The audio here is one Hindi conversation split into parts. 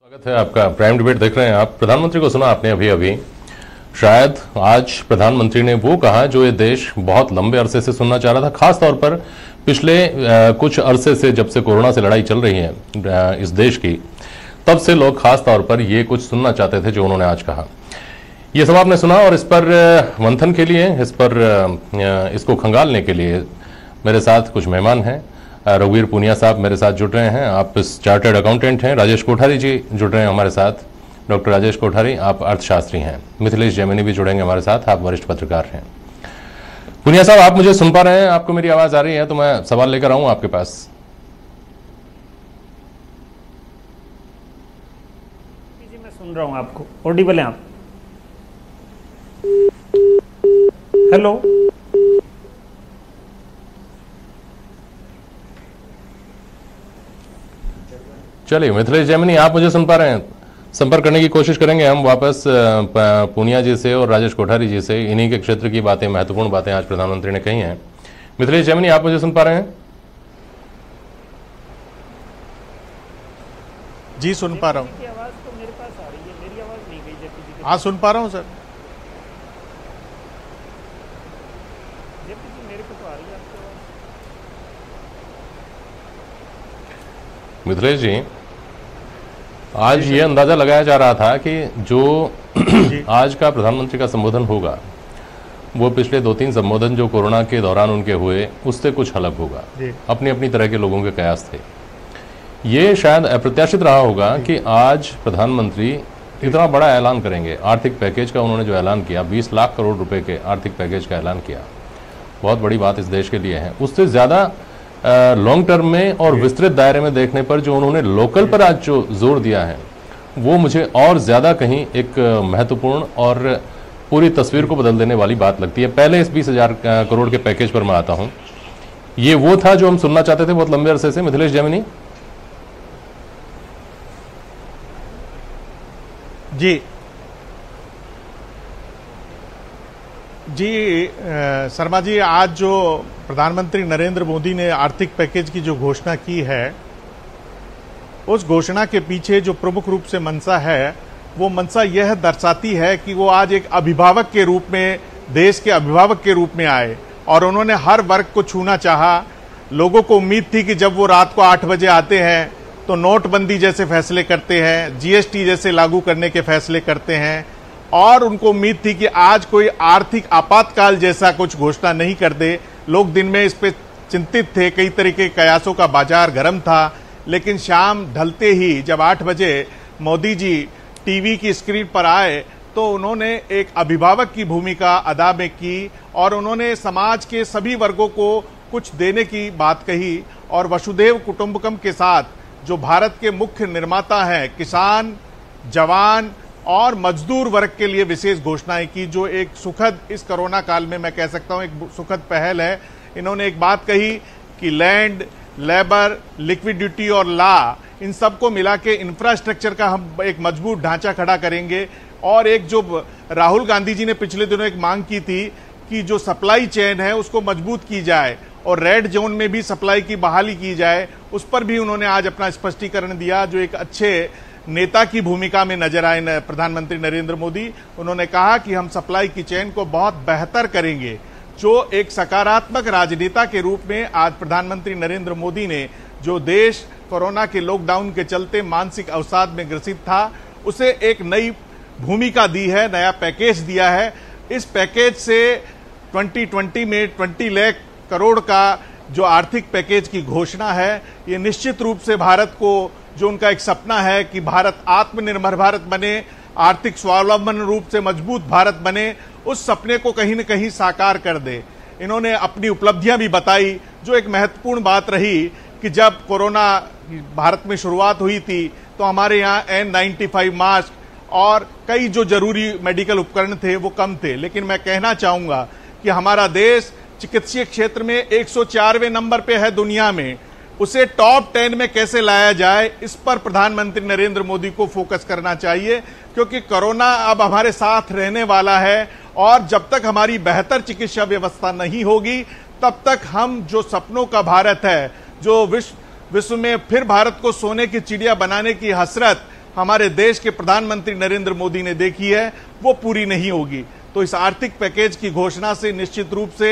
स्वागत है आपका। प्राइम डिबेट देख रहे हैं आप। प्रधानमंत्री को सुना आपने अभी अभी। शायद आज प्रधानमंत्री ने वो कहा जो ये देश बहुत लंबे अरसे से सुनना चाह रहा था, खास तौर पर पिछले कुछ अरसे से, जब से कोरोना से लड़ाई चल रही है इस देश की, तब से लोग खास तौर पर ये कुछ सुनना चाहते थे जो उन्होंने आज कहा। ये सब आपने सुना और इस पर मंथन के लिए, इस पर इसको खंगालने के लिए मेरे साथ कुछ मेहमान हैं। रघुवीर पूनिया साहब मेरे साथ जुड़ रहे हैं, आप चार्टर्ड अकाउंटेंट हैं। राजेश कोठारी जी जुड़ रहे हैं हमारे साथ, डॉक्टर राजेश कोठारी, आप अर्थशास्त्री हैं। मिथिलेश जैमिनी भी जुड़ेंगे हमारे साथ, आप वरिष्ठ पत्रकार हैं। पूनिया साहब, आप मुझे सुन पा रहे हैं? आपको मेरी आवाज आ रही है? तो मैं सवाल लेकर आऊं आपके पास। जी मैं सुन रहा हूं आपको, ऑडिबल हैं आप? हेलो, चलिए मिथिलेश जैमिनी, आप मुझे सुन पा रहे हैं? संपर्क करने की कोशिश करेंगे हम वापस पूनिया जी से और राजेश कोठारी जी से। इन्हीं के क्षेत्र की बातें, महत्वपूर्ण बातें आज प्रधानमंत्री ने कही हैं। मिथिलेश जैमिनी, आप मुझे सुन पा रहे हैं? जी सुन पा रहा हूँ। आवाज तो मेरे पास आ रही है, मेरी आवाज नहीं गई जेपी जी? हाँ सुन पा रहा हूँ सर। जेपी जी मेरे को तो आ रही है आपकी आवाज। मिथिलेश जी, आज ये अंदाजा लगाया जा रहा था कि जो आज का प्रधानमंत्री का संबोधन होगा वो पिछले 2-3 संबोधन जो कोरोना के दौरान उनके हुए उससे कुछ अलग होगा। अपनी अपनी तरह के लोगों के कयास थे। ये शायद अप्रत्याशित रहा होगा कि आज प्रधानमंत्री इतना बड़ा ऐलान करेंगे। आर्थिक पैकेज का उन्होंने जो ऐलान किया, 20 लाख करोड़ रुपए के आर्थिक पैकेज का ऐलान किया, बहुत बड़ी बात इस देश के लिए है। उससे ज्यादा लॉन्ग टर्म में और विस्तृत दायरे में देखने पर जो उन्होंने लोकल पर आज जो जोर दिया है वो मुझे और ज्यादा कहीं एक महत्वपूर्ण और पूरी तस्वीर को बदल देने वाली बात लगती है। पहले इस 20,000 करोड़ के पैकेज पर मैं आता हूं। ये वो था जो हम सुनना चाहते थे बहुत लंबे अरसे से। मिथिलेश जैमिनी जी शर्मा जी, आज जो प्रधानमंत्री नरेंद्र मोदी ने आर्थिक पैकेज की जो घोषणा की है, उस घोषणा के पीछे जो प्रमुख रूप से मंशा है, वो मंशा यह दर्शाती है कि वो आज एक अभिभावक के रूप में, देश के अभिभावक के रूप में आए और उन्होंने हर वर्ग को छूना चाहा। लोगों को उम्मीद थी कि जब वो रात को 8 बजे आते हैं तो नोटबंदी जैसे फैसले करते हैं, जीएसटी जैसे लागू करने के फैसले करते हैं, और उनको उम्मीद थी कि आज कोई आर्थिक आपातकाल जैसा कुछ घोषणा नहीं कर दे। लोग दिन में इस पे चिंतित थे, कई तरीके के कयासों का बाजार गर्म था। लेकिन शाम ढलते ही जब 8 बजे मोदी जी टीवी की स्क्रीन पर आए तो उन्होंने एक अभिभावक की भूमिका अदा में की और उन्होंने समाज के सभी वर्गों को कुछ देने की बात कही और वसुधैव कुटुंबकम के साथ जो भारत के मुख्य निर्माता हैं, किसान, जवान और मजदूर वर्ग के लिए विशेष घोषणाएं की, जो एक सुखद, इस कोरोना काल में मैं कह सकता हूं एक सुखद पहल है। इन्होंने एक बात कही कि लैंड, लेबर, लिक्विडिटी और लॉ, इन सबको मिला के इंफ्रास्ट्रक्चर का हम एक मजबूत ढांचा खड़ा करेंगे। और एक जो राहुल गांधी जी ने पिछले दिनों एक मांग की थी कि जो सप्लाई चेन है उसको मजबूत की जाए और रेड जोन में भी सप्लाई की बहाली की जाए, उस पर भी उन्होंने आज अपना स्पष्टीकरण दिया, जो एक अच्छे नेता की भूमिका में नजर आए प्रधानमंत्री नरेंद्र मोदी। उन्होंने कहा कि हम सप्लाई की चेन को बहुत बेहतर करेंगे। जो एक सकारात्मक राजनेता के रूप में आज प्रधानमंत्री नरेंद्र मोदी ने, जो देश कोरोना के लॉकडाउन के चलते मानसिक अवसाद में ग्रसित था, उसे एक नई भूमिका दी है, नया पैकेज दिया है। इस पैकेज से 2020 में 20 लाख करोड़ का जो आर्थिक पैकेज की घोषणा है, ये निश्चित रूप से भारत को, जो उनका एक सपना है कि भारत आत्मनिर्भर भारत बने, आर्थिक स्वावलंबन रूप से मजबूत भारत बने, उस सपने को कहीं न कहीं साकार कर दे। इन्होंने अपनी उपलब्धियां भी बताई। जो एक महत्वपूर्ण बात रही कि जब कोरोना भारत में शुरुआत हुई थी तो हमारे यहाँ N95 मास्क और कई जो जरूरी मेडिकल उपकरण थे वो कम थे। लेकिन मैं कहना चाहूंगा कि हमारा देश चिकित्सीय क्षेत्र में 104वें नंबर पे है दुनिया में। उसे टॉप 10 में कैसे लाया जाए, इस पर प्रधानमंत्री नरेंद्र मोदी को फोकस करना चाहिए, क्योंकि कोरोना अब हमारे साथ रहने वाला है और जब तक हमारी बेहतर चिकित्सा व्यवस्था नहीं होगी तब तक हम जो सपनों का भारत है, जो विश्व में फिर भारत को सोने की चिड़िया बनाने की हसरत हमारे देश के प्रधानमंत्री नरेंद्र मोदी ने देखी है वो पूरी नहीं होगी। तो इस आर्थिक पैकेज की घोषणा से निश्चित रूप से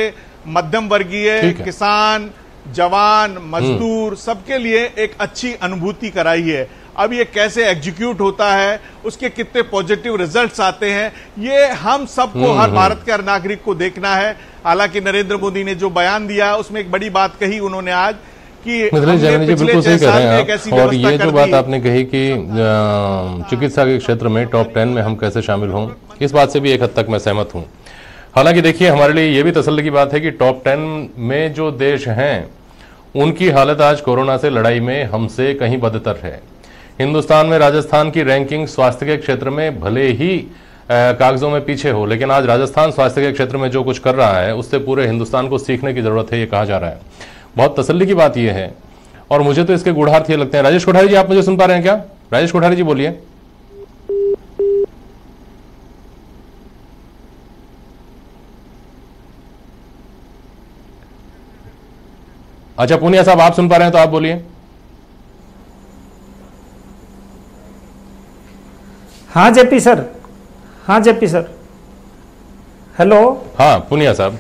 मध्यम वर्गीय, किसान, जवान, मजदूर सबके लिए एक अच्छी अनुभूति कराई है। अब ये कैसे एग्जीक्यूट होता है, उसके कितने पॉजिटिव रिजल्ट्स आते हैं, ये हम सबको, हर भारत के हर नागरिक को देखना है। हालांकि नरेंद्र मोदी ने जो बयान दिया उसमें एक बड़ी बात कही उन्होंने आज कि मिथिलेश जानी जी बिल्कुल सही कह रहे हैं। और ये जो बात आपने कही कि चिकित्सा के क्षेत्र में टॉप 10 में हम कैसे शामिल हों, इस बात से भी एक हद तक मैं सहमत हूं। हालांकि देखिए, हमारे लिए ये भी तसल्ली की बात है कि टॉप 10 में जो देश हैं उनकी हालत आज कोरोना से लड़ाई में हमसे कहीं बदतर है। हिंदुस्तान में राजस्थान की रैंकिंग स्वास्थ्य के क्षेत्र में भले ही कागजों में पीछे हो, लेकिन आज राजस्थान स्वास्थ्य के क्षेत्र में जो कुछ कर रहा है उससे पूरे हिंदुस्तान को सीखने की जरूरत है, ये कहा जा रहा है। बहुत तसल्ली की बात यह है और मुझे तो इसके गूढ़ार्थ ये लगते हैं। राजेश कोठारी जी, आप मुझे सुन पा रहे हैं क्या? राजेश कोठारी जी बोलिए। अच्छा पूनिया साहब, आप सुन पा रहे हैं तो आप बोलिए। हाँ जेपी सर, हाँ जेपी सर, हेलो। हाँ पूनिया साहब,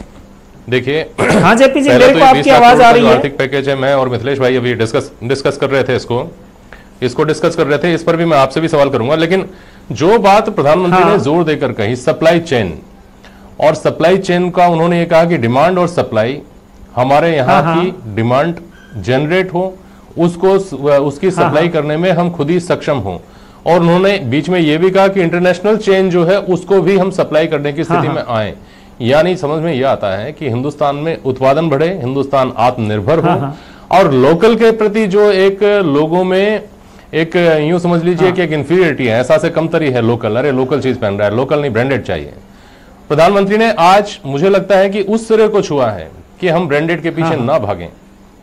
देखिए हाँ जेपी जी, मेरे को आपकी आवाज आ रही है। आर्थिक पैकेज है, मैं और मिथिलेश भाई अभी डिस्कस कर रहे थे, इसको डिस्कस कर रहे थे। इस पर भी मैं आपसे भी सवाल करूंगा, लेकिन जो बात प्रधानमंत्री ने जोर देकर कही सप्लाई चेन, और सप्लाई चेन का उन्होंने ये कहा कि डिमांड और सप्लाई, हमारे यहाँ की डिमांड जनरेट हो, उसकी सप्लाई करने में हम खुद ही सक्षम हो। और उन्होंने बीच में यह भी कहा कि इंटरनेशनल चेन जो है उसको भी हम सप्लाई करने की स्थिति में आए। यानी समझ में यह आता है कि हिंदुस्तान में उत्पादन बढ़े, हिंदुस्तान आत्मनिर्भर हो, और लोकल के प्रति जो एक लोगों में एक यूं समझ लीजिए कि एक इंफीरियरिटी है, ऐसा से कमतरी है लोकल, अरे लोकल चीज पहन रहा है, लोकल नहीं ब्रांडेड चाहिए। प्रधानमंत्री ने आज मुझे लगता है कि उस सिरे को छुआ है कि हम ब्रांडेड के पीछे ना भागें,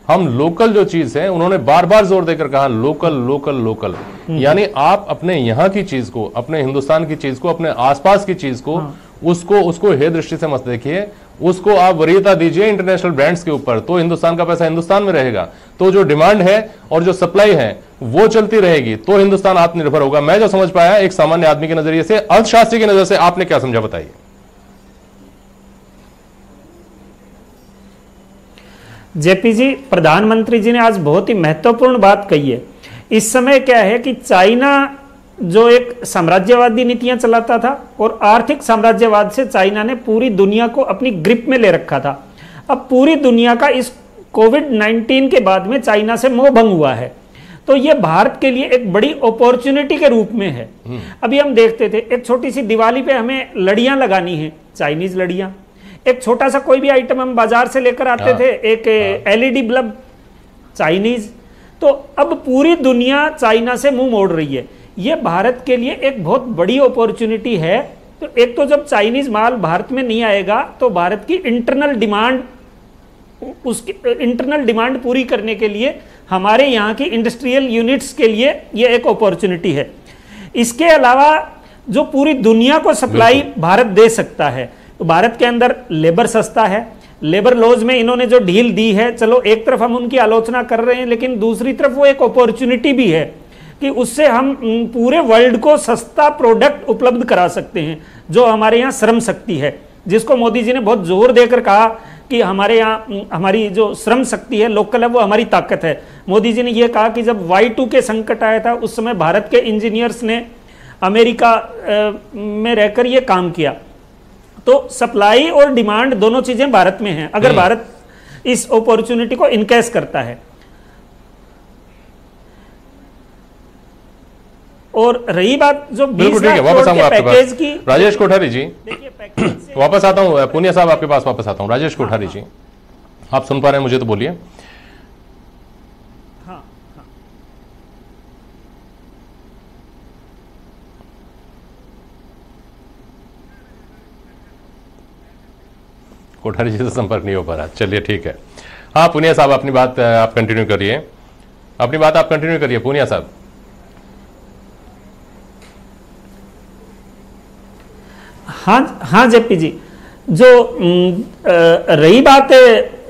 हम लोकल जो चीज है, उन्होंने बार बार जोर देकर कहा लोकल लोकल लोकल। यानी आप अपने यहाँ की चीज को, अपने हिंदुस्तान की चीज को, अपने आसपास की चीज को, उसको हे दृष्टि से मत देखिए, उसको आप वरीयता दीजिए इंटरनेशनल ब्रांड्स के ऊपर, तो हिंदुस्तान का पैसा हिंदुस्तान में रहेगा, तो जो डिमांड है और जो सप्लाई है वो चलती रहेगी, तो हिंदुस्तान आत्मनिर्भर होगा। मैं जो समझ पाया एक सामान्य आदमी के नजरिए से, अर्थशास्त्री की नजर से आपने क्या समझा, बताइए। जेपी जी, प्रधानमंत्री जी ने आज बहुत ही महत्वपूर्ण बात कही है। इस समय क्या है कि चाइना जो एक साम्राज्यवादी नीतियां चलाता था और आर्थिक साम्राज्यवाद से चाइना ने पूरी दुनिया को अपनी ग्रिप में ले रखा था। अब पूरी दुनिया का इस कोविड-19 के बाद में चाइना से मोह भंग हुआ है, तो ये भारत के लिए एक बड़ी अपॉर्चुनिटी के रूप में है। अभी हम देखते थे एक छोटी सी दिवाली पे हमें लड़ियां लगानी है, चाइनीज लड़ियां, एक छोटा सा कोई भी आइटम हम बाजार से लेकर आते थे, एक एलईडी बल्ब चाइनीज। तो अब पूरी दुनिया चाइना से मुंह मोड़ रही है, ये भारत के लिए एक बहुत बड़ी अपॉर्चुनिटी है। तो एक तो जब चाइनीज माल भारत में नहीं आएगा तो भारत की इंटरनल डिमांड, उसकी इंटरनल डिमांड पूरी करने के लिए हमारे यहाँ की इंडस्ट्रियल यूनिट्स के लिए ये एक अपॉर्चुनिटी है। इसके अलावा जो पूरी दुनिया को सप्लाई भारत दे सकता है, तो भारत के अंदर लेबर सस्ता है, लेबर लॉज में इन्होंने जो ढील दी है, चलो एक तरफ हम उनकी आलोचना कर रहे हैं, लेकिन दूसरी तरफ वो एक अपॉर्चुनिटी भी है कि उससे हम पूरे वर्ल्ड को सस्ता प्रोडक्ट उपलब्ध करा सकते हैं। जो हमारे यहाँ श्रम शक्ति है, जिसको मोदी जी ने बहुत जोर देकर कहा कि हमारे यहाँ हमारी जो श्रम शक्ति है, लोकल है, वो हमारी ताकत है। मोदी जी ने यह कहा कि जब Y2 के संकट आया था उस समय भारत के इंजीनियर्स ने अमेरिका में रहकर यह काम किया। तो सप्लाई और डिमांड दोनों चीजें भारत में हैं, अगर भारत इस अपॉर्चुनिटी को इनकैश करता है। और रही बात जो 20 लाख करोड़ के पैकेज की, राजेश कोठारी जी वापस आता हूं, पूनिया साहब आपके पास वापस आता हूं। राजेश कोठारी जी, आप सुन पा रहे हैं मुझे तो बोलिए। कोठारी जी से संपर्क नहीं हो पा रहा, चलिए ठीक है। हाँ पूनिया साहब, अपनी बात आप कंटिन्यू करिए, अपनी बात आप कंटिन्यू करिए पूनिया साहब। हाँ जेपी जी, जो रही बात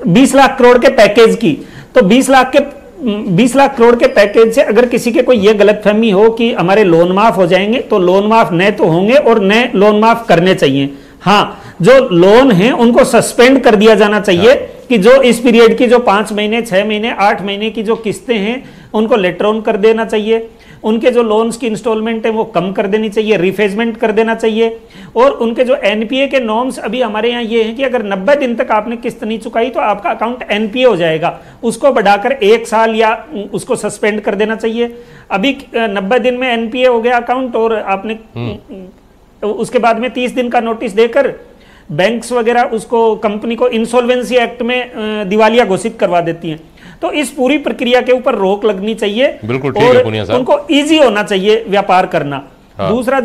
20 लाख करोड़ के पैकेज की, तो 20 लाख के 20 लाख करोड़ के पैकेज से अगर किसी के कोई ये गलतफहमी हो कि हमारे लोन माफ हो जाएंगे, तो लोन माफ न तो होंगे और न लोन माफ करने चाहिए। हाँ, जो लोन हैं उनको सस्पेंड कर दिया जाना चाहिए कि जो इस पीरियड की जो 5 महीने, 6 महीने, 8 महीने की जो किस्तें हैं उनको लेटर ऑन कर देना चाहिए। उनके जो लोन्स की इंस्टॉलमेंट है वो कम कर देनी चाहिए, रिफेजमेंट कर देना चाहिए। और उनके जो एनपीए के नॉर्म्स अभी हमारे यहाँ ये हैं कि अगर 90 दिन तक आपने किस्त नहीं चुकाई तो आपका अकाउंट एनपीए हो जाएगा, उसको बढ़ाकर 1 साल या उसको सस्पेंड कर देना चाहिए। अभी 90 दिन में एनपीए हो गया अकाउंट और आपने उसके बाद में 30 दिन का नोटिस देकर बैंक्स वगैरह उसको, कंपनी को इंसॉल्वेंसी एक्ट में दिवालिया घोषित करवा देती हैं। तो इस पूरी प्रक्रिया के ऊपर रोक लगनी चाहिए। बिल्कुल ठीक और है पुनिया साहब, उनको इजी होना चाहिए व्यापार करना। हाँ। दूसरा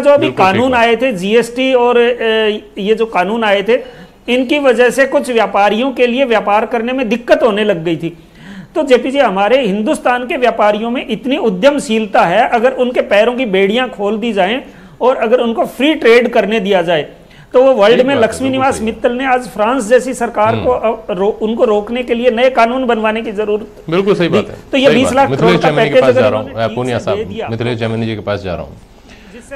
जो अभी कानून आए थे, जीएसटी और ये जो कानून आए थे, इनकी वजह से कुछ व्यापारियों के लिए व्यापार करने में दिक्कत होने लग गई थी। तो जेपी जी, हमारे हिंदुस्तान के व्यापारियों में इतनी उद्यमशीलता है, अगर उनके पैरों की बेड़ियां खोल दी जाएं और अगर उनको फ्री ट्रेड करने दिया जाए तो वो वर्ल्ड में लक्ष्मी निवास मित्तल ने आज फ्रांस जैसी सरकार को उनको रोकने के लिए नए कानून बनवाने की जरूरत। बिल्कुल सही बात है। तो ये 20 लाख करोड़ का पैकेज जा रहा हूँ पुनिया साहब, मिथिलेश जैमिनी जी के पास जा रहा हूँ।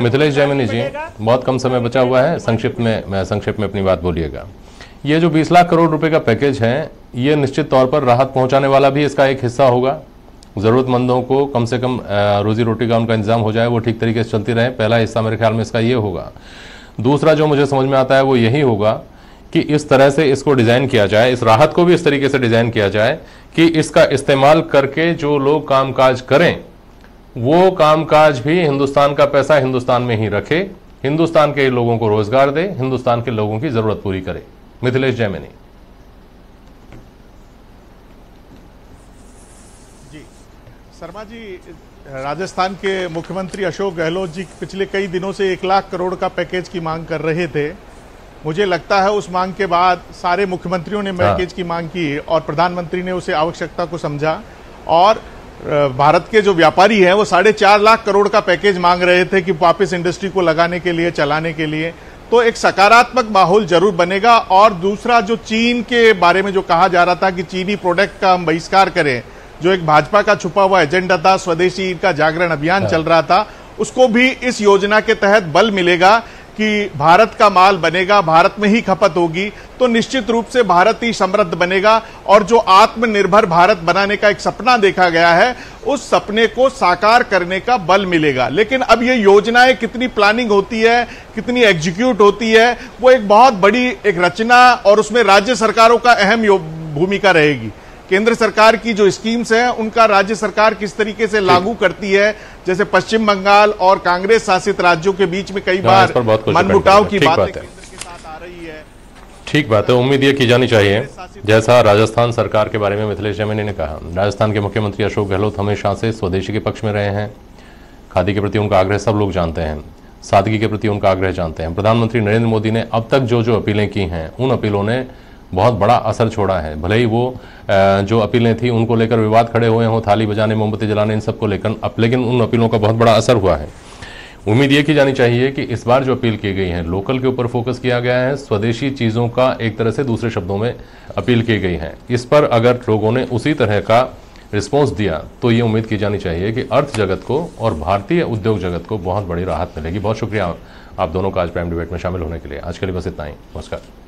मिथिलेश जैमिनी जी, बहुत कम समय बचा हुआ है, संक्षिप्त में अपनी बात बोलिएगा। ये जो 20 लाख करोड़ रुपए का पैकेज है, ये निश्चित तौर पर राहत पहुंचाने वाला भी इसका एक हिस्सा होगा। जरूरतमंदों को कम से कम रोजी रोटी का उनका इंतजाम हो जाए, वो ठीक तरीके से चलती रहे। पहला हिस्सा मेरे ख्याल में इसका ये होगा। दूसरा जो मुझे समझ में आता है वो यही होगा कि इस तरह से इसको डिजाइन किया जाए, इस राहत को भी इस तरीके से डिजाइन किया जाए कि इसका इस्तेमाल करके जो लोग कामकाज करें, वो कामकाज भी हिंदुस्तान का पैसा हिंदुस्तान में ही रखे, हिंदुस्तान के लोगों को रोजगार दे, हिंदुस्तान के लोगों की जरूरत पूरी करे। मिथिलेश जैमिनी जी। शर्मा जी, राजस्थान के मुख्यमंत्री अशोक गहलोत जी पिछले कई दिनों से 1 लाख करोड़ का पैकेज की मांग कर रहे थे। मुझे लगता है उस मांग के बाद सारे मुख्यमंत्रियों ने पैकेज की मांग की और प्रधानमंत्री ने उसे आवश्यकता को समझा। और भारत के जो व्यापारी हैं वो 4.5 लाख करोड़ का पैकेज मांग रहे थे कि वापस इंडस्ट्री को लगाने के लिए, चलाने के लिए। तो एक सकारात्मक माहौल जरूर बनेगा। और दूसरा, जो चीन के बारे में जो कहा जा रहा था कि चीनी प्रोडक्ट का हम बहिष्कार करें, जो एक भाजपा का छुपा हुआ एजेंडा था, स्वदेशी का जागरण अभियान चल रहा था, उसको भी इस योजना के तहत बल मिलेगा कि भारत का माल बनेगा, भारत में ही खपत होगी, तो निश्चित रूप से भारत ही समृद्ध बनेगा। और जो आत्मनिर्भर भारत बनाने का एक सपना देखा गया है, उस सपने को साकार करने का बल मिलेगा। लेकिन अब ये योजनाएं कितनी प्लानिंग होती है, कितनी एग्जीक्यूट होती है, वो एक बहुत बड़ी एक रचना, और उसमें राज्य सरकारों का अहम भूमिका रहेगी। केंद्र सरकार की जो स्कीम्स हैं उनका राज्य सरकार किस तरीके से लागू करती है, जैसे पश्चिम बंगाल और कांग्रेस शासित राज्यों के बीच में कई बार मनमुटाव की बातें केंद्र के साथ आ रही है। ठीक बात है, उम्मीद ये की जानी चाहिए। जैसा राजस्थान सरकार के बारे में मिथिलेश जैमिनी ने कहा, राजस्थान के मुख्यमंत्री अशोक गहलोत हमेशा से स्वदेशी के पक्ष में रहे हैं। खादी के प्रति उनका आग्रह सब लोग जानते हैं, सादगी के प्रति उनका आग्रह जानते हैं। प्रधानमंत्री नरेंद्र मोदी ने अब तक जो जो अपीलें की हैं, उन अपीलों ने बहुत बड़ा असर छोड़ा है। भले ही वो जो अपीलें थी उनको लेकर विवाद खड़े हुए हों, थाली बजाने, मोमबत्ती जलाने, इन सबको लेकर, लेकिन उन अपीलों का बहुत बड़ा असर हुआ है। उम्मीद ये की जानी चाहिए कि इस बार जो अपील की गई है, लोकल के ऊपर फोकस किया गया है, स्वदेशी चीज़ों का एक तरह से दूसरे शब्दों में अपील की गई है। इस पर अगर लोगों ने उसी तरह का रिस्पॉन्स दिया तो ये उम्मीद की जानी चाहिए कि अर्थ जगत को और भारतीय उद्योग जगत को बहुत बड़ी राहत मिलेगी। बहुत शुक्रिया आप दोनों का आज प्राइम डिबेट में शामिल होने के लिए। आज के लिए बस इतना ही। नमस्कार।